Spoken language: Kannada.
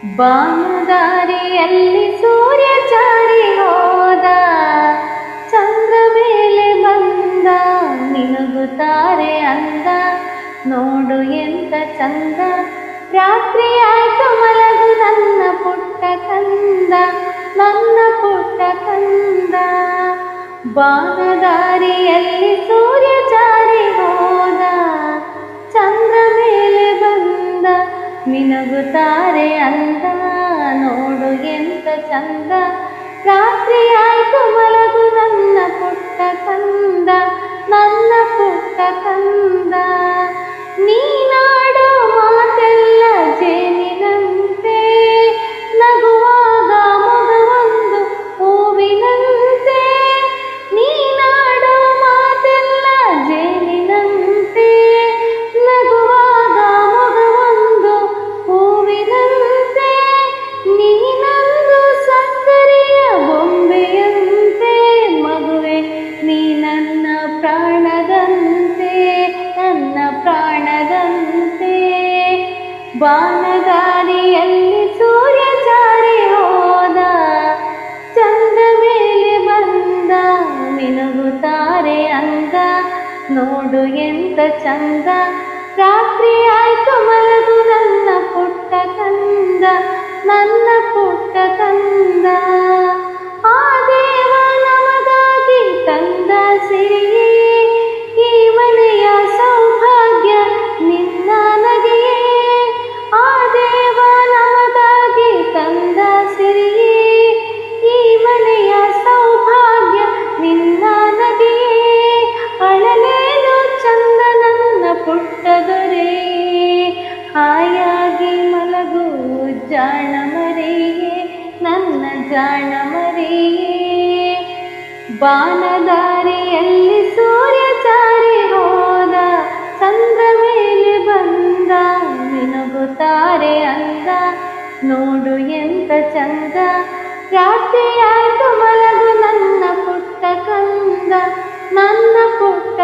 ಬಾನದಾರಿಯಲ್ಲಿ ಸೂರ್ಯ ಚಾರಿ ಹೋದ, ಚಂದ್ರ ಮೇಲೆ ಬಂದ, ಮಿನುಗುತ್ತಾರೆ ಅಂದ. ನೋಡು ಎಂತ ಚಂದ, ರಾತ್ರಿ ಆಯ್ತು ಮಲಗು ನನ್ನ ಪುಟ್ಟ ಕಂದ, ನನ್ನ ಪುಟ್ಟ ಕಂದ. ಬಾನದಾರಿಯಲ್ಲಿ ಸೂರ್ಯ ಚಾರಿ ಹೋದ, ಚಂದ್ರ ಮೇಲೆ ಬಂದ, ಮಿನುಗುತ್ತಾರೆ ಅಂದ. ನೋಡು ಎಂತ ಚಂದ, ರಾತ್ರಿ ಆಯ್ತು ಮಲಗು ನನ್ನ ಪುಟ್ಟ ಕಂದ, ನನ್ನ ಪುಟ್ಟ ಕಂದ. ನೀನಾಡೋ ಮಾತೆಲ್ಲ ಜೇನಿನಂತೆ, ನಗುವಾಗ ಮಗವೊಂದು ಹೂವಿನಂತೆ. ನೀನಾಡೋ ಮಾತೆಲ್ಲ ಜೇನಿನಂತೆ, ನಗುವಾಗ ಮಗವೊಂದು ಹೂವಿನಂತೆ. ನೀನಂದು ಸಕ್ಕರೆಯ ಬೊಂಬೆಯಂತೆ, ಮಗುವೆ ನೀ ನನ್ನ ಪ್ರಾಣದಂತೆ, ನನ್ನ ಪ್ರಾಣದಂತೆ. ಬಾನದಾರಿಯಲ್ಲಿ ಸೂರ್ಯ ಚಾರಿ ಹೋದ, ಚಂದ್ರ ಮೇಲೆ ಬಂದ, ಮಿನುಗುತ್ತಾರೆ ಅಂದ. ನೋಡು ಎಂತ ಚಂದ, ರಾತ್ರಿ ಆಯ್ತು ಮಲಗು ನನ್ನ ಪುಟ್ಟ ಕಂದ, ನನ್ನ ಪುಟ್ಟ ಕಂದ. ಆ ದೇವ ನಮಗಾಗಿ ತಂದ ಸಿರಿಯೇ, ಈ ಮನೆಯ ಸೌಭಾಗ್ಯ ನಿನ್ನ ನಗೆಯೇ. ಆ ದೇವ ನಮಗಾಗಿ ತಂದ ಸಿರಿಯೇ, ಈ ಮನೆಯ ಸೌಭಾಗ್ಯ ನಿನ್ನ ನಗೆಯೇ. ಅಳಲೇನು ಚಂದ ನನ್ನ ಪುಟ್ಟ ದೊರೆ, ಹಾಯಾಗಿ ಮಲಗು ಜಾಣ ಮರಿಯೇ, ನನ್ನ ಜಾಣ ಮರಿಯೇ. ಬಾನದಾರಿಯಲ್ಲಿ ಸೂರ್ಯ ಚಾರಿ ಹೋದ, ಚಂದ್ರ ಮೇಲೆ ಬಂದ, ಮಿನುಗುತ್ತಾರೆ ಅಂದ. ನೋಡು ಎಂತ ಚಂದ, ರಾತ್ರಿ ಆಯ್ತು ಮಲಗು ನನ್ನ ಪುಟ್ಟ ಕಂದ, ನನ್ನ ಪುಟ್ಟ